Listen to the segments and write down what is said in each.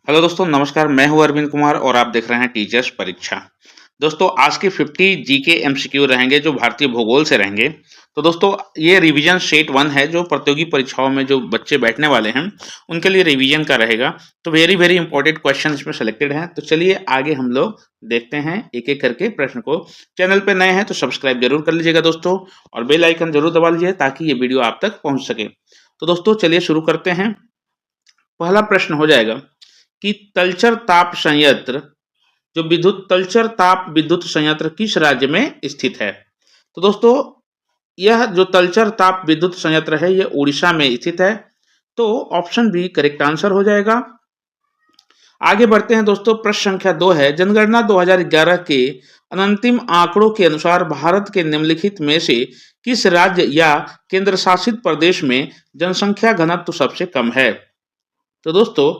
Hello दोस्तों, नमस्कार। मैं हूं अरविंद कुमार और आप देख रहे हैं टीचर्स परीक्षा। दोस्तों, आज के 50 जीके एमसीक्यू रहेंगे जो भारतीय भूगोल से रहेंगे। तो दोस्तों, ये रिवीजन सेट 1 है जो प्रतियोगी परीक्षाओं में जो बच्चे बैठने वाले हैं उनके लिए रिवीजन का रहेगा। तो वेरी वेरी इंपॉर्टेंट क्वेश्चन इसमें सेलेक्टेड हैं। तो चलिए आगे हम लोग देखते हैं एक एक करके प्रश्न को। चैनल पे नए हैं तो सब्सक्राइब जरूर कर लीजिएगा दोस्तों, और बेल आइकन जरूर दबा लीजिए ताकि ये वीडियो आप तक पहुंच सके। तो दोस्तों चलिए शुरू करते हैं। पहला प्रश्न हो जाएगा कि तलचर ताप संयंत्र, जो विद्युत तलचर ताप विद्युत संयंत्र किस राज्य में स्थित है? तो दोस्तों, यह जो तलचर ताप विद्युत संयंत्र है यह उड़ीसा में स्थित है। तो ऑप्शन बी करेक्ट आंसर हो जाएगा। आगे बढ़ते हैं दोस्तों। प्रश्न संख्या 2 है, जनगणना 2011 के अंतिम आंकड़ों के अनुसार भारत के निम्नलिखित में से किस राज्य या केंद्र शासित प्रदेश में जनसंख्या घनत्व सबसे कम है? तो दोस्तों,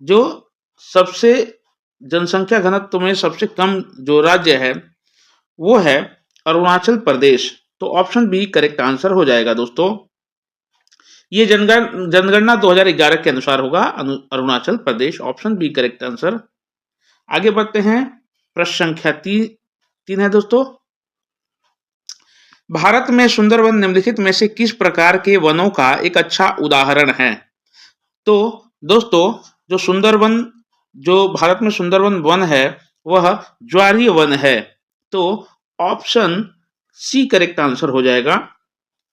जो सबसे जनसंख्या घनत्व में सबसे कम जो राज्य है वो है अरुणाचल प्रदेश। तो ऑप्शन बी करेक्ट आंसर हो जाएगा दोस्तों। ये जनगणना 2011 के अनुसार होगा Arunachal Pradesh. Option B correct answer. आगे बढ़ते हैं। प्रश्न संख्या 3 है दोस्तों। भारत में सुंदरवन निम्नलिखित में से किस प्रकार के वनों का एक अच्छा उदाहरण है? तो दोस्तों, जो सुंदरवन जो भारत में सुंदरवन वन है वह ज्वारीय वन है। तो ऑप्शन सी करेक्ट आंसर हो जाएगा।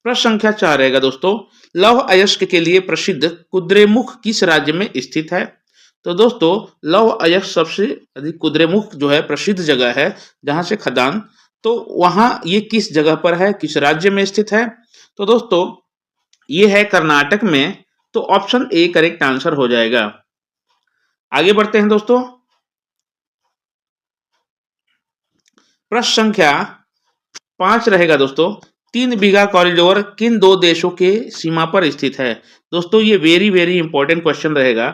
प्रश्न संख्या 4 रहेगा दोस्तों। लौह अयस्क के लिए प्रसिद्ध कुद्रेमुख किस राज्य में स्थित है? तो दोस्तों, लौह अयस्क सबसे अधिक कुद्रेमुख जो है प्रसिद्ध जगह है जहां से खदान, तो वहां ये किस जगह पर है, किस राज्य में स्थित है? तो दोस्तों, ये है कर्नाटक में। तो ऑप्शन ए करेक्ट आंसर हो जाएगा। आगे बढ़ते हैं दोस्तों। प्रश्न संख्या 5 रहेगा दोस्तों। 3 बीघा कॉरिडोर किन दो देशों के सीमा पर स्थित है? दोस्तों, ये वेरी वेरी इंपॉर्टेंट क्वेश्चन रहेगा।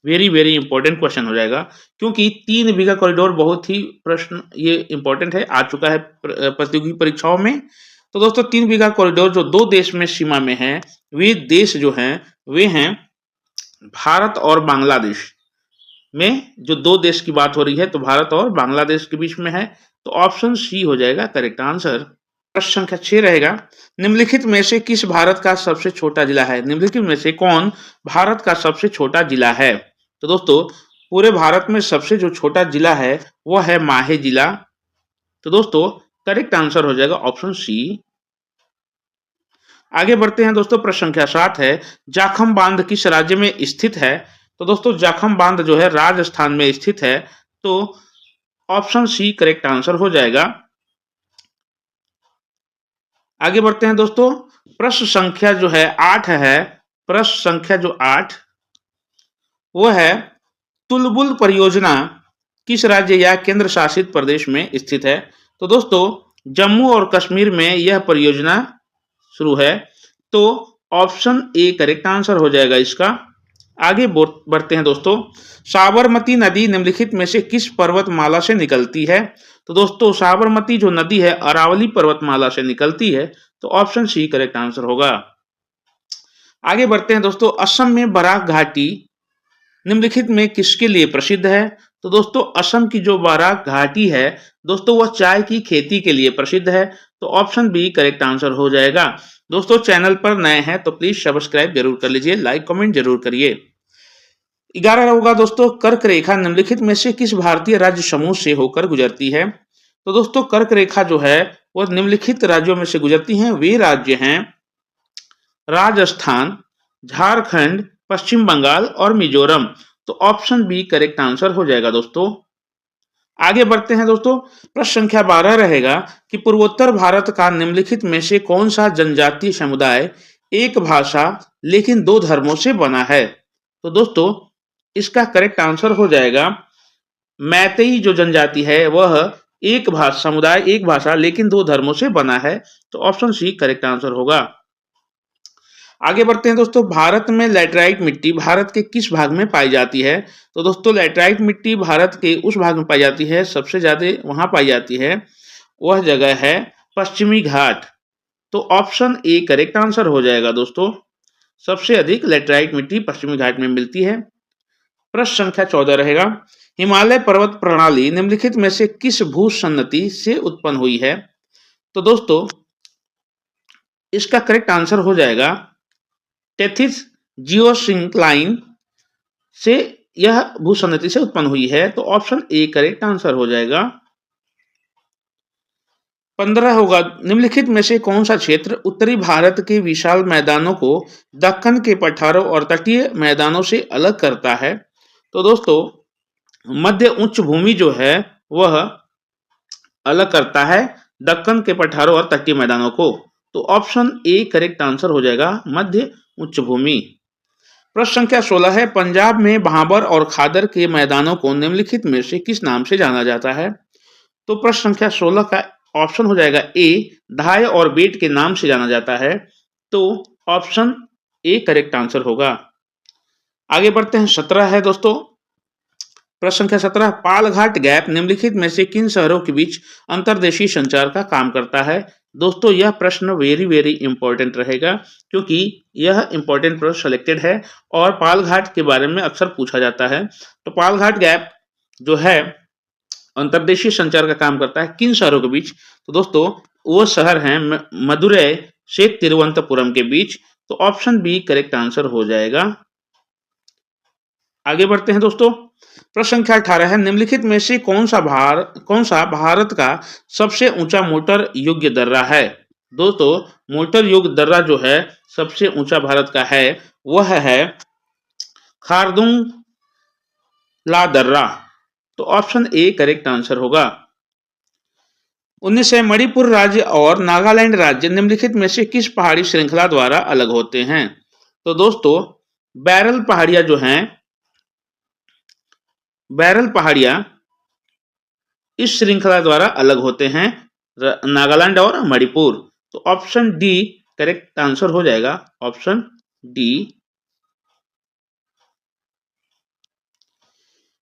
वेरी वेरी इंपॉर्टेंट क्वेश्चन हो जाएगा, क्योंकि 3 बीघा कॉरिडोर बहुत ही प्रश्न ये इंपॉर्टेंट है, आ चुका है प्रतियोगी परीक्षाओं में। तो दोस्तों, 3 बीघा कॉरिडोर जो दो देश में सीमा में है, वे देश जो हैं वे हैं भारत और बांग्लादेश। में जो दो देश की बात हो रही है तो भारत और बांग्लादेश के बीच में है। तो ऑप्शन सी हो जाएगा करेक्ट आंसर। प्रश्न संख्या 6 रहेगा। निम्नलिखित में से किस भारत का सबसे छोटा जिला है? निम्नलिखित में से कौन भारत का सबसे छोटा जिला है? तो दोस्तों, पूरे भारत में सबसे जो छोटा जिला है वह है माहे जिला। तो दोस्तों, करेक्ट आंसर हो जाएगा ऑप्शन सी। आगे बढ़ते हैं दोस्तों। प्रश्न संख्या 7 है, जाखम बांध किस राज्य में स्थित है? तो दोस्तों, जाखम बांध जो है राजस्थान में स्थित है। तो ऑप्शन सी करेक्ट आंसर हो जाएगा। आगे बढ़ते हैं दोस्तों। प्रश्न संख्या जो है 8 है। प्रश्न संख्या जो 8 वो है, तुलबुल परियोजना किस राज्य या केंद्र शासित प्रदेश में स्थित है? तो दोस्तों, जम्मू और कश्मीर में यह परियोजना शुरू है। तो ऑप्शन ए करेक्ट आंसर हो जाएगा इसका। आगे बढ़ते हैं दोस्तों। साबरमती नदी निम्नलिखित में से किस पर्वतमाला से निकलती है? तो दोस्तों, साबरमती जो नदी है अरावली पर्वतमाला से निकलती है। तो ऑप्शन सी करेक्ट आंसर होगा। आगे बढ़ते हैं दोस्तों। असम में बराक घाटी निम्नलिखित में किसके लिए प्रसिद्ध है? तो दोस्तों, असम की जो बराक घाटी है दोस्तों वह चाय की खेती के लिए प्रसिद्ध है। तो ऑप्शन बी करेक्ट आंसर हो जाएगा। दोस्तों, चैनल पर नए हैं तो प्लीज सब्सक्राइब जरूर कर लीजिए, लाइक कमेंट जरूर करिए। 11 होगा दोस्तों। कर्क रेखा निम्नलिखित में से किस भारतीय राज्य समूह से होकर गुजरती है? तो दोस्तों, कर्क रेखा जो है वह निम्नलिखित राज्यों में से गुजरती हैं। वे राज्य हैं राजस्थान, झारखंड, पश्चिम बंगाल और मिजोरम। तो ऑप्शन बी करेक्ट आंसर हो जाएगा दोस्तों। आगे बढ़ते हैं दोस्तों। प्रश्न संख्या 12 रहेगा कि पूर्वोत्तर भारत का निम्नलिखित में से कौन सा जनजातीय समुदाय एक भाषा लेकिन दो धर्मों से बना है? तो दोस्तों, इसका करेक्ट आंसर हो जाएगा मैतेई जो जनजाति है वह एक भाषा समुदाय एक भाषा लेकिन दो धर्मों से बना है। तो ऑप्शन सी करेक्ट आंसर होगा। आगे बढ़ते हैं दोस्तों। भारत में लैटेराइट मिट्टी भारत के किस भाग में पाई जाती है? तो दोस्तों, लैटेराइट मिट्टी भारत के उस भाग में पाई जाती है, सबसे ज्यादा वहां पाई जाती है, वह जगह है पश्चिमी घाट। तो ऑप्शन ए करेक्ट आंसर हो जाएगा दोस्तों। सबसे अधिक लैटेराइट मिट्टी पश्चिमी घाट में मिलती है। प्रश्न संख्या 14 रहेगा, हिमालय पर्वत प्रणाली निम्नलिखित में से किस भूसंनति से उत्पन्न हुई है? तो दोस्तों इसका करेक्ट आंसर हो जाएगा टेथिस जियोसिंक्लाइन से यह भूसंनति से उत्पन्न हुई है। तो ऑप्शन ए करेक्ट आंसर हो जाएगा। 15 होगा, निम्नलिखित में से कौन सा क्षेत्र उत्तरी भारत के विशाल मैदानों को दक्कन के पठारों और तटीय मैदानों से अलग करता है? तो दोस्तों मध्य उच्च भूमि जो है वह अलग करता है दक्कन के पठारों और तटीय मैदानों को। तो ऑप्शन ए करेक्ट आंसर हो जाएगा, मध्य उच्च भूमि। प्रश्न संख्या 16 है, पंजाब में भाबर और खादर के मैदानों को निम्नलिखित में से किस नाम से जाना जाता है? तो प्रश्न संख्या 16 का ऑप्शन हो जाएगा ए, धाय और बेट के नाम से जाना जाता है। तो ऑप्शन ए करेक्ट आंसर होगा। आगे बढ़ते हैं, 17 है दोस्तों, प्रश्न संख्या 17, पालघाट गैप निम्नलिखित में से किन शहरों के बीच अंतर्देशीय संचार का काम करता है? दोस्तों यह प्रश्न वेरी इंपॉर्टेंट रहेगा, क्योंकि यह इंपॉर्टेंट प्रश्न सिलेक्टेड है और पालघाट के बारे में अक्सर पूछा जाता है। तो पालघाट गैप जो है अंतर्देशीय संचार का काम करता है किन शहरों के बीच? तो दोस्तों वो शहर हैं मदुरै से तिरुवनंतपुरम के बीच। तो ऑप्शन बी करेक्ट आंसर हो जाएगा। आगे बढ़ते हैं दोस्तों, प्रश्न संख्या 18 है, निम्नलिखित में से कौन सा भारत का सबसे ऊंचा मोटर योग्य दर्रा है? दोस्तों मोटर योग्य दर्रा जो है सबसे ऊंचा भारत का है वह है खारदुंग ला दर्रा। तो ऑप्शन ए करेक्ट आंसर होगा। 19 है, मणिपुर राज्य और नागालैंड राज्य निम्नलिखित में से किस पहाड़ी श्रृंखला द्वारा अलग होते हैं? तो दोस्तों बैरल पहाड़ियां जो हैं, बैरल पहाड़ियां इस श्रृंखला द्वारा अलग होते हैं, नागालैंड और मणिपुर। तो ऑप्शन डी करेक्ट आंसर हो जाएगा, ऑप्शन डी।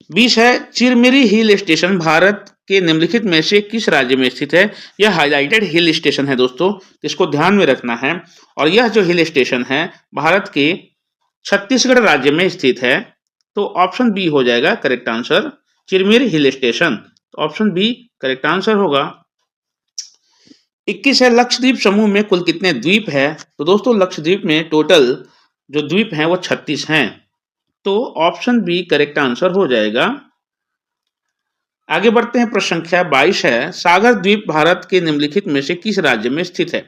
20 है, चिरमिरी हिल स्टेशन भारत के निम्नलिखित में से किस राज्य में स्थित है? यह हाईलाइटेड हिल स्टेशन है दोस्तों, इसको ध्यान में रखना है। और यह जो हिल स्टेशन है भारत के छत्तीसगढ़ राज्य में स्थित है। तो ऑप्शन बी हो जाएगा correct answer, Chirmiri hill station. तो ऑप्शन बी करेक्ट आंसर होगा। 21 है, लक्षद्वीप समूह में कुल कितने द्वीप है? तो दोस्तों लक्षद्वीप में टोटल जो द्वीप हैं वो 36 हैं। तो ऑप्शन बी करेक्ट आंसर हो जाएगा। आगे बढ़ते हैं, प्रश्न संख्या 22 है, सागर द्वीप भारत के निम्नलिखित में से किस राज्य में स्थित है?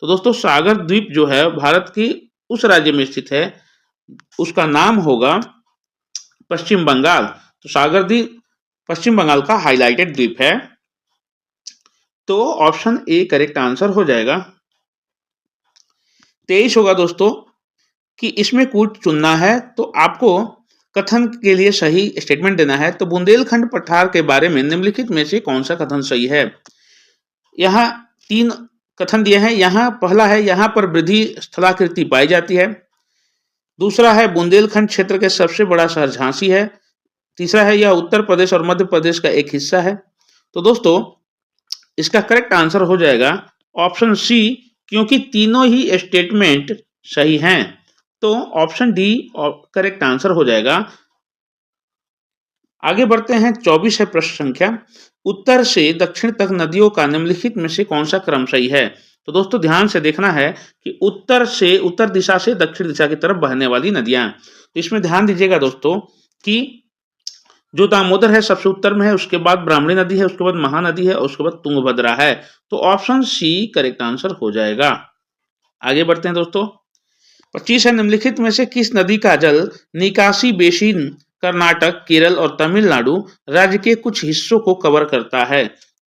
तो दोस्तों सागर द्वीप जो है भारत की उस राज्य में स्थित है, उसका नाम होगा पश्चिम बंगाल। तो सागर द्वीप पश्चिम बंगाल का हाईलाइटेड द्वीप है। तो ऑप्शन ए करेक्ट आंसर हो जाएगा। 23 होगा दोस्तों कि इसमें कूट चुनना है, तो आपको कथन के लिए सही स्टेटमेंट देना है। तो बुंदेलखंड पठार के बारे में निम्नलिखित में से कौन सा कथन सही है? यहाँ 3 कथन दिए हैं। यहाँ पहला है, यहाँ पर वृद्धि स्थलाकृति पाई जाती है। दूसरा है, बुंदेलखंड क्षेत्र के सबसे बड़ा शहर झांसी है। तीसरा है, यह उत्तर प्रदेश और मध्य प्रदेश का एक हिस्सा है। तो दोस्तों इसका करेक्ट आंसर हो जाएगा ऑप्शन सी, क्योंकि तीनों ही स्टेटमेंट सही हैं। तो ऑप्शन डी करेक्ट आंसर हो जाएगा। आगे बढ़ते हैं, 24 है प्रश्न संख्या, उत्तर से दक्षिण तक नदियों का निम्नलिखित में से कौन सा क्रम सही है? तो दोस्तों ध्यान से देखना है कि उत्तर दिशा से दक्षिण दिशा की तरफ बहने वाली नदियां। तो इसमें ध्यान दीजिएगा दोस्तों कि जो दामोदर है सबसे उत्तर में है, उसके बाद ब्राह्मणी नदी है, उसके बाद महानदी है और उसके बाद तुंगभद्रा है। तो ऑप्शन सी करेक्ट आंसर हो जाएगा। आगे बढ़ते हैं दोस्तों, 25 है, निम्नलिखित में से किस नदी का जल निकासी बेसिन कर्नाटक, केरल और तमिलनाडु राज्य के कुछ हिस्सों को कवर करता है?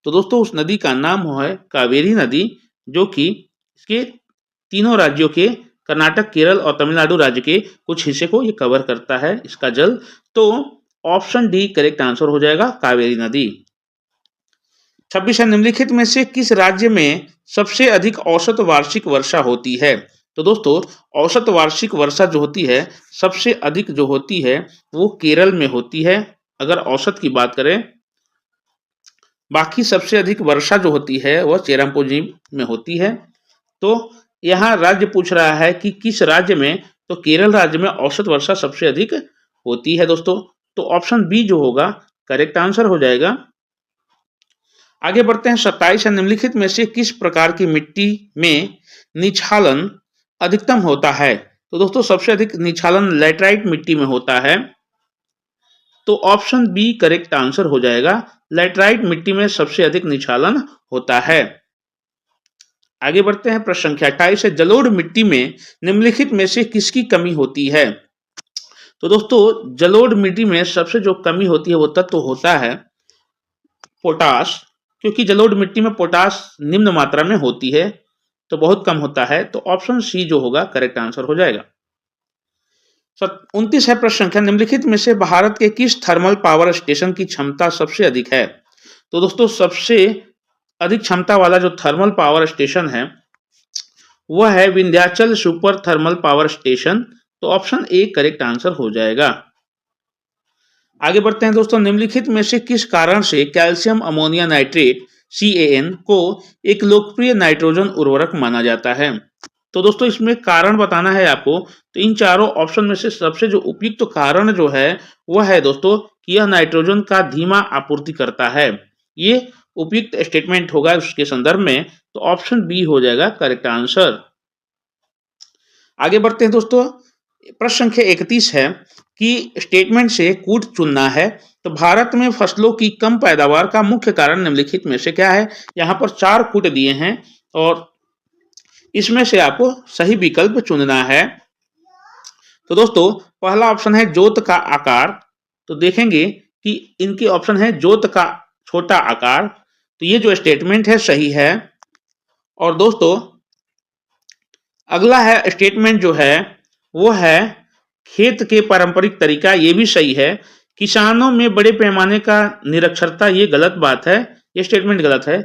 तो दोस्तों उस नदी का नाम है कावेरी नदी, जो कि इसके तीनों राज्यों के कर्नाटक, केरल और तमिलनाडु राज्य के कुछ हिस्से को ये कवर करता है इसका जल। तो ऑप्शन डी करेक्ट आंसर हो जाएगा, कावेरी नदी। 26 है, निम्नलिखित में से किस राज्य में सबसे अधिक औसत वार्षिक वर्षा होती है? तो दोस्तों औसत वार्षिक वर्षा जो होती है सबसे अधिक जो होती है वो केरल में होती है, अगर औसत की बात करें। बाकी सबसे अधिक वर्षा जो होती है वह चेरापूंजी में होती है। तो यहाँ राज्य पूछ रहा है कि किस राज्य में, तो केरल राज्य में औसत वर्षा सबसे अधिक होती है दोस्तों। तो ऑप्शन बी जो होगा करेक्ट आंसर हो जाएगा। आगे बढ़ते हैं, 27 है, निम्नलिखित में से किस प्रकार की मिट्टी में निछालन अधिकतम होता है? तो दोस्तों सबसे अधिक निछालन लैटराइट मिट्टी में होता है, तो ऑप्शन बी करेक्ट आंसर हो जाएगा। लैटराइट मिट्टी में सबसे अधिक निछालन होता है। आगे बढ़ते हैं, प्रश्न संख्या 28 है, जलोढ़ मिट्टी में निम्नलिखित में से किसकी कमी होती है? तो दोस्तों जलोढ़ मिट्टी में सबसे जो कमी होती है वो तत्व होता है पोटाश, क्योंकि जलोढ़ मिट्टी में पोटाश निम्न मात्रा में होती है, तो बहुत कम होता है, तो ऑप्शन सी जो होगा करेक्ट आंसर हो जाएगा। 29 है प्रश्न संख्या, निम्नलिखित में से भारत के किस थर्मल पावर स्टेशन की क्षमता सबसे अधिक है? तो दोस्तों सबसे अधिक क्षमता वाला जो थर्मल पावर स्टेशन है वह है Vindhyachal super thermal power station, तो ऑप्शन ए करेक्ट आंसर हो जाएगा। आगे बढ़ते हैं दोस्तों, निम्नलिखित में से किस कारण से कैल्शियम अमोनिया नाइट्रेट CAN को एक लोकप्रिय नाइट्रोजन उर्वरक माना जाता है? तो दोस्तों इसमें कारण बताना है आपको, तो इन चारों ऑप्शन में से सबसे जो उपयुक्त तो कारण जो है वह है दोस्तों कि यह नाइट्रोजन का धीमा आपूर्ति करता है। ये उपयुक्त स्टेटमेंट होगा उसके संदर्भ में, तो ऑप्शन बी हो जाएगा करेक्ट आंसर। आगे बढ़ते हैं दोस्तों, प्रश्न संख्या 31 है कि स्टेटमेंट से कूट चुनना है, तो भारत में फसलों की कम पैदावार का मुख्य कारण निम्नलिखित में से क्या है? यहाँ पर 4 कूट दिए हैं और इसमें से आपको सही विकल्प चुनना है। तो दोस्तों पहला ऑप्शन है जोत का आकार, तो देखेंगे कि इनके ऑप्शन है जोत का छोटा आकार, तो ये जो स्टेटमेंट है सही है। और दोस्तों अगला है स्टेटमेंट जो है वो है खेत के पारंपरिक तरीका, ये भी सही है। किसानों में बड़े पैमाने का निरक्षरता, ये गलत बात है, ये स्टेटमेंट गलत है।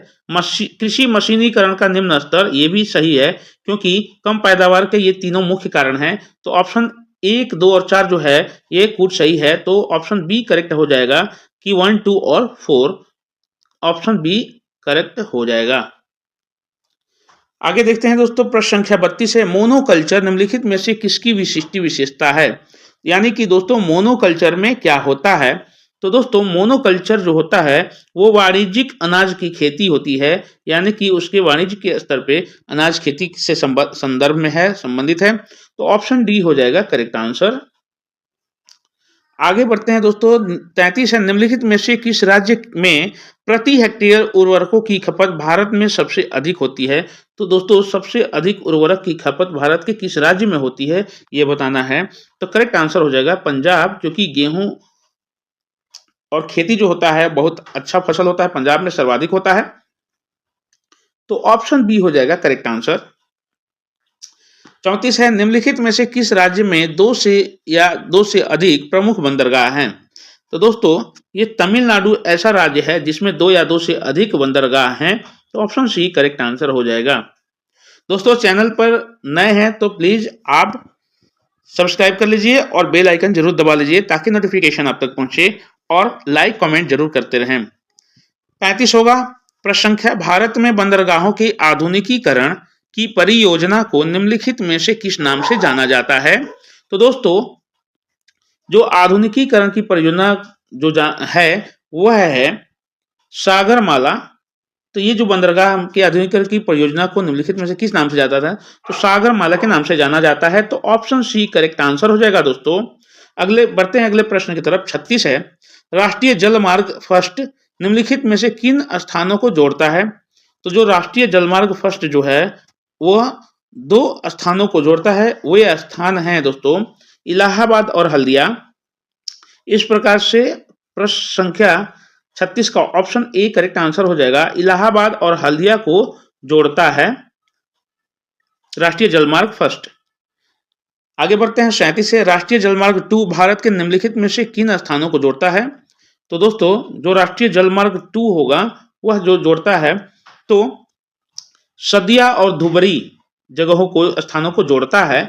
कृषि मशीनीकरण का निम्न स्तर, ये भी सही है, क्योंकि कम पैदावार के ये तीनों मुख्य कारण हैं। तो ऑप्शन 1, 2 और 4 जो है ये कूट सही है, तो ऑप्शन बी करेक्ट हो जाएगा कि 1, 2 और 4 ऑप्शन बी करेक्ट हो जाएगा। आगे देखते हैं दोस्तों, प्रश्न संख्या 32 है, मोनोकल्चर निम्नलिखित में से किसकी विशिष्ट विशेषता है? यानी कि दोस्तों मोनोकल्चर में क्या होता है? तो दोस्तों मोनोकल्चर जो होता है वो वाणिज्यिक अनाज की खेती होती है, यानी कि उसके वाणिज्य के स्तर पे अनाज खेती से संदर्भ में है, संबंधित है, तो ऑप्शन डी हो जाएगा करेक्ट आंसर। आगे बढ़ते हैं दोस्तों, 33 है, निम्नलिखित में से किस राज्य में प्रति हेक्टेयर उर्वरकों की खपत भारत में सबसे अधिक होती है? तो दोस्तों सबसे अधिक उर्वरक की खपत भारत के किस राज्य में होती है ये बताना है, तो करेक्ट आंसर हो जाएगा पंजाब, क्योंकि गेहूं और खेती जो होता है बहुत अच्छा फसल होता है, पंजाब में सर्वाधिक होता है, तो ऑप्शन बी हो जाएगा करेक्ट आंसर। 34 है, निम्नलिखित में से किस राज्य में 2 से अधिक प्रमुख बंदरगाह हैं? तो दोस्तों ये तमिलनाडु ऐसा राज्य है जिसमें 2 या 2 से अधिक बंदरगाह हैं, तो ऑप्शन सी करेक्ट आंसर हो जाएगा। दोस्तों चैनल पर नए हैं तो प्लीज आप सब्सक्राइब कर लीजिए और बेल आइकन जरूर दबा लीजिए ताकि नोटिफिकेशन आप तक पहुंचे, और लाइक कमेंट जरूर करते रहें। 35 होगा प्रश्न संख्या, भारत में बंदरगाहों के आधुनिकीकरण की परियोजना को निम्नलिखित में से किस नाम से जाना जाता है? तो दोस्तों जो आधुनिकीकरण की परियोजना जो है वह है सागरमाला। तो ये जो बंदरगाह के आधुनिकीकरण की परियोजना को निम्नलिखित में से किस नाम से जाता था? तो सागरमाला के नाम से जाना जाता है, तो ऑप्शन सी करेक्ट आंसर हो जाएगा। दोस्तों अगले बढ़ते हैं अगले प्रश्न की तरफ। 36 है, राष्ट्रीय जल मार्ग फर्स्ट निम्नलिखित में से किन स्थानों को जोड़ता है? तो जो राष्ट्रीय जलमार्ग फर्स्ट जो है वह 2 स्थानों को जोड़ता है, वे स्थान हैं दोस्तों इलाहाबाद और हल्दिया। इस प्रकार से प्रश्न संख्या 36 का ऑप्शन ए करेक्ट आंसर हो जाएगा, इलाहाबाद और हल्दिया को जोड़ता है राष्ट्रीय जलमार्ग फर्स्ट। आगे बढ़ते हैं 37 से, राष्ट्रीय जलमार्ग 2 भारत के निम्नलिखित में से किन स्थानों को जोड़ता है? तो दोस्तों जो राष्ट्रीय जलमार्ग 2 होगा वह जो जोड़ता है तो सदिया और धुबरी जगहों को स्थानों को जोड़ता है,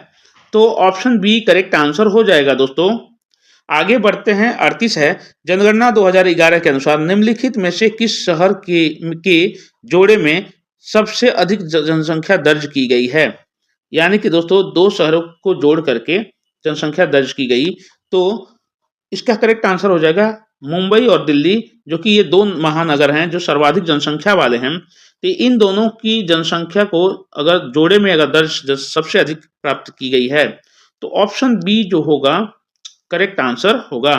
तो ऑप्शन बी करेक्ट आंसर हो जाएगा। दोस्तों आगे बढ़ते हैं 38 है, जनगणना 2011 के अनुसार निम्नलिखित में से किस शहर के जोड़े में सबसे अधिक जनसंख्या दर्ज की गई है? यानी कि दोस्तों 2 शहरों को जोड़ करके जनसंख्या दर्ज की गई, तो इसका करेक्ट आंसर हो जाएगा मुंबई और दिल्ली, जो कि ये दो महानगर हैं जो सर्वाधिक जनसंख्या वाले हैं। तो इन दोनों की जनसंख्या को अगर जोड़े में अगर दर्ज सबसे अधिक प्राप्त की गई है, तो ऑप्शन बी जो होगा करेक्ट आंसर होगा।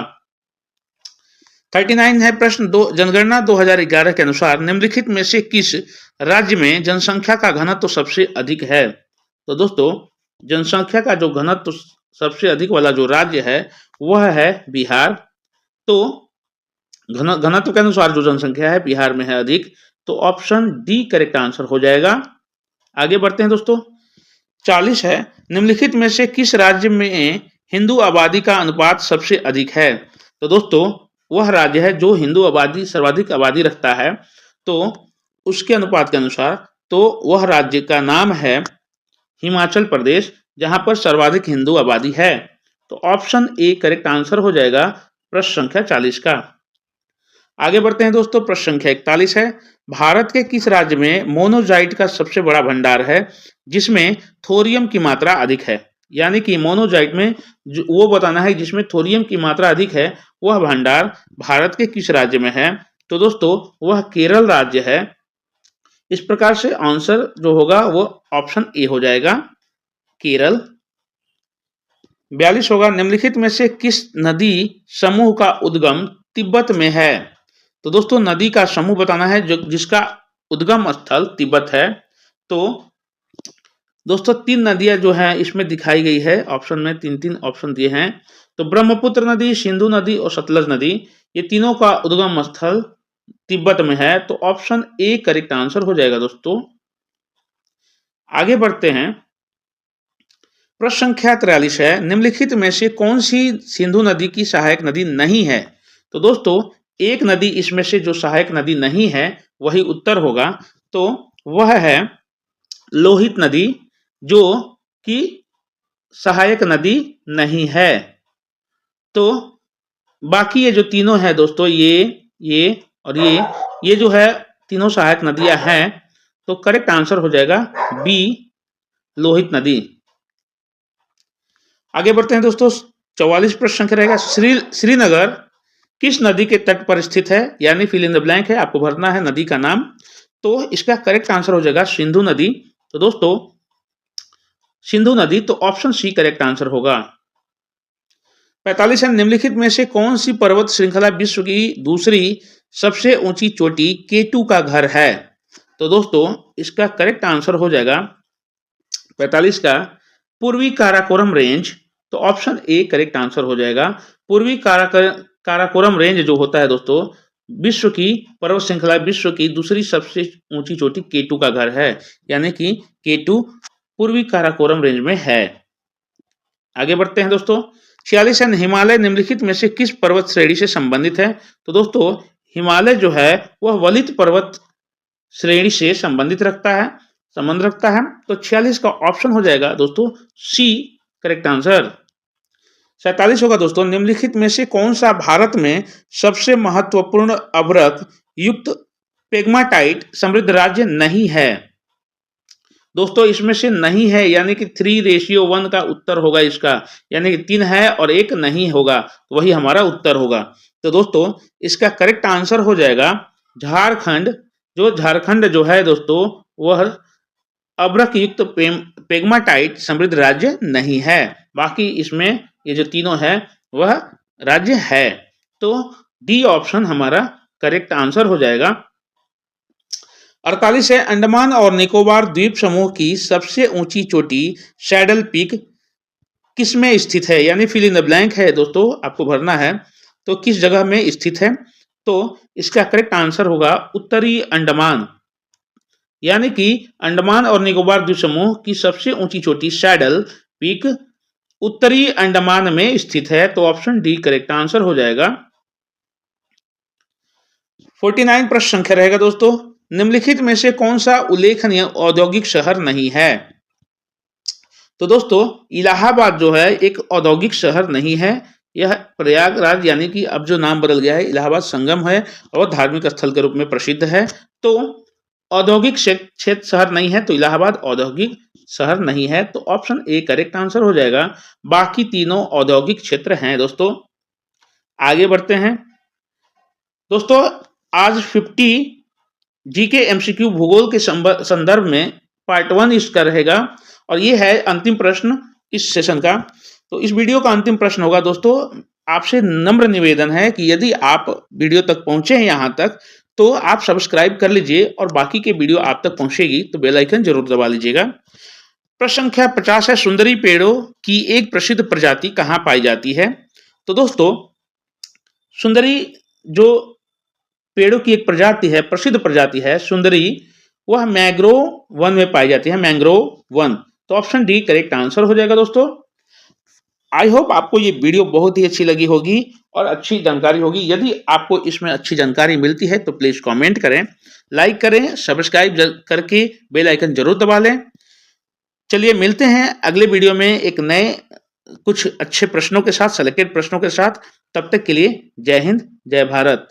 39 है प्रश्न। जनगणना 2011 के अनुसार निम्नलिखित में से किस राज्य में जनसंख्या का घनत्व सबसे अधिक है? तो दोस्तों, जनसंख्या का जो घनत्व सबसे अधिक वाला जो राज्य है वह है बिहार। तो घनत्व के अनुसार जो जनसंख्या है बिहार में है अधिक, तो ऑप्शन डी करेक्ट आंसर हो जाएगा। आगे बढ़ते हैं दोस्तों। 40 है, निम्नलिखित में से किस राज्य में हिंदू आबादी का अनुपात सबसे अधिक है? तो दोस्तों, वह राज्य है जो हिंदू आबादी सर्वाधिक आबादी रखता है, तो उसके अनुपात के अनुसार तो वह राज्य का नाम है हिमाचल प्रदेश, जहां पर सर्वाधिक हिंदू आबादी है। तो ऑप्शन ए करेक्ट आंसर हो जाएगा प्रश्न संख्या 40 का। आगे बढ़ते हैं दोस्तों। प्रश्न संख्या 41 है, भारत के किस राज्य में मोनोजाइट का सबसे बड़ा भंडार है जिसमें थोरियम की मात्रा अधिक है? यानी कि मोनोजाइट में वो बताना है जिसमें थोरियम की मात्रा अधिक है, वह भंडार भारत के किस राज्य में है? तो दोस्तों, वह केरल राज्य है। इस प्रकार से आंसर जो होगा वो ऑप्शन ए हो जाएगा, केरल। 42 होगा, निम्नलिखित में से किस नदी समूह का उद्गम तिब्बत में है? तो दोस्तों, नदी का समूह बताना है जो जिसका उद्गम स्थल तिब्बत है। तो दोस्तों, 3 नदियां जो है इसमें दिखाई गई है, ऑप्शन में 3 ऑप्शन दिए हैं। तो ब्रह्मपुत्र नदी, सिंधु नदी और सतलज नदी, ये तीनों का उद्गम स्थल तिब्बत में है। तो ऑप्शन ए करेक्ट आंसर हो जाएगा दोस्तों। आगे बढ़ते हैं। प्रश्न संख्या 43 है, निम्नलिखित में से कौन सी सिंधु नदी की सहायक नदी नहीं है? तो दोस्तों, एक नदी इसमें से जो सहायक नदी नहीं है वही उत्तर होगा। तो वह है लोहित नदी, जो कि सहायक नदी नहीं है। तो बाकी ये जो तीनों है दोस्तों, ये और ये जो है तीनों सहायक नदियां हैं। तो करेक्ट आंसर हो जाएगा बी, लोहित नदी। आगे बढ़ते हैं दोस्तों। 44 प्रश्न संख्या रहेगा, श्रीनगर किस नदी के तट पर स्थित है? यानी फिल इन द ब्लैंक है, आपको भरना है नदी का नाम। तो इसका करेक्ट आंसर हो जाएगा सिंधु नदी। तो दोस्तों, सिंधु नदी, तो ऑप्शन सी करेक्ट आंसर होगा। 45 है, निम्नलिखित में से कौन सी पर्वत श्रृंखला विश्व की दूसरी सबसे ऊंची चोटी K2 का घर है? तो दोस्तों, इसका करेक्ट आंसर हो जाएगा 45 का पूर्वी काराकोरम रेंज। तो ऑप्शन ए करेक्ट आंसर हो जाएगा। पूर्वी काराकोरम रेंज जो होता है दोस्तों, विश्व की पर्वत श्रृंखला, विश्व की दूसरी सबसे ऊंची चोटी K2 का घर है, यानी कि K2 पूर्वी काराकोरम रेंज में है। आगे बढ़ते हैं दोस्तों। 46 है, हिमालय निम्नलिखित में से किस पर्वत श्रेणी से संबंधित है? तो दोस्तों, हिमालय जो है वह वलित पर्वत श्रेणी से संबंध रखता है। तो 46 का ऑप्शन हो जाएगा दोस्तों सी करेक्ट आंसर। 47 होगा दोस्तों, निम्नलिखित में से कौन सा भारत में सबसे महत्वपूर्ण अभ्रक युक्त पेग्माटाइट समृद्ध राज्य नहीं है? दोस्तों, इसमें से नहीं है यानी कि 3:1 का उत्तर होगा इसका, यानी कि 3 है और 1 नहीं होगा, तो वही हमारा उत्तर होगा। तो दोस्तों, इसका करेक्ट आंसर हो जाएगा झारखंड। झारखंड जो है दोस्तों, वह अभ्रक युक्त पेग्माटाइट समृद्ध राज्य नहीं है। बाकी इसमें ये जो तीनों है वह राज्य है। तो डी ऑप्शन हमारा करेक्ट आंसर हो जाएगा। 48 है, अंडमान और निकोबार द्वीप समूह की सबसे ऊंची चोटी सैडल पीक किसमें स्थित है? यानी फिल इन द ब्लैंक है दोस्तों, आपको भरना है। तो किस जगह में स्थित है? तो इसका करेक्ट आंसर होगा उत्तरी अंडमान, यानी कि अंडमान और निकोबार द्वीप समूह की सबसे ऊंची चोटी सैडल पीक उत्तरी अंडमान में स्थित है। तो ऑप्शन डी करेक्ट आंसर हो जाएगा। 49 प्रश्न संख्या रहेगा दोस्तों, निम्नलिखित में से कौन सा उल्लेखनीय औद्योगिक शहर नहीं है? तो दोस्तों, इलाहाबाद जो है एक औद्योगिक शहर नहीं है, यह प्रयागराज यानी कि अब जो नाम बदल गया है इलाहाबाद संगम है और धार्मिक स्थल के रूप में प्रसिद्ध है। तो औद्योगिक क्षेत्र शहर नहीं है, तो इलाहाबाद औद्योगिक शहर नहीं है। तो ऑप्शन ए करेक्ट आंसर हो जाएगा। बाकी तीनों औद्योगिक क्षेत्र हैं दोस्तों। आगे बढ़ते हैं दोस्तों। आज 50 जीके एमसीक्यू भूगोल के संदर्भ में पार्ट 1 इसका रहेगा और ये है अंतिम प्रश्न इस सेशन का। तो इस वीडियो का अंतिम प्रश्न होगा दोस्तों, आपसे नम्र निवेदन है कि यदि आप वीडियो तक पहुंचे हैं यहाँ तक तो आप सब्सक्राइब कर लीजिए और बाकी के वीडियो आप तक पहुंचेगी तो बेल आइकन जरूर दबा लीजिएगा। प्रश्न संख्या 50 है, सुंदरी पेड़ों की एक प्रसिद्ध प्रजाति कहाँ पाई जाती है? तो दोस्तों सुंदरी जो पेड़ों की एक प्रजाति है, प्रसिद्ध प्रजाति है सुंदरी, वह मैंग्रोव वन में पाई जाती है, मैंग्रोव वन। तो ऑप्शन डी करेक्ट आंसर हो जाएगा दोस्तों। आई होप आपको ये वीडियो बहुत ही अच्छी लगी होगी और अच्छी जानकारी होगी। यदि आपको इसमें अच्छी जानकारी मिलती है तो प्लीज कमेंट करें, लाइक करें, सब्सक्राइब करके बेल आइकन जरूर दबा लें। चलिए मिलते हैं अगले वीडियो में एक नए कुछ अच्छे प्रश्नों के साथ, सेलेक्टेड प्रश्नों के साथ। तब तक के लिए जय हिंद, जय भारत।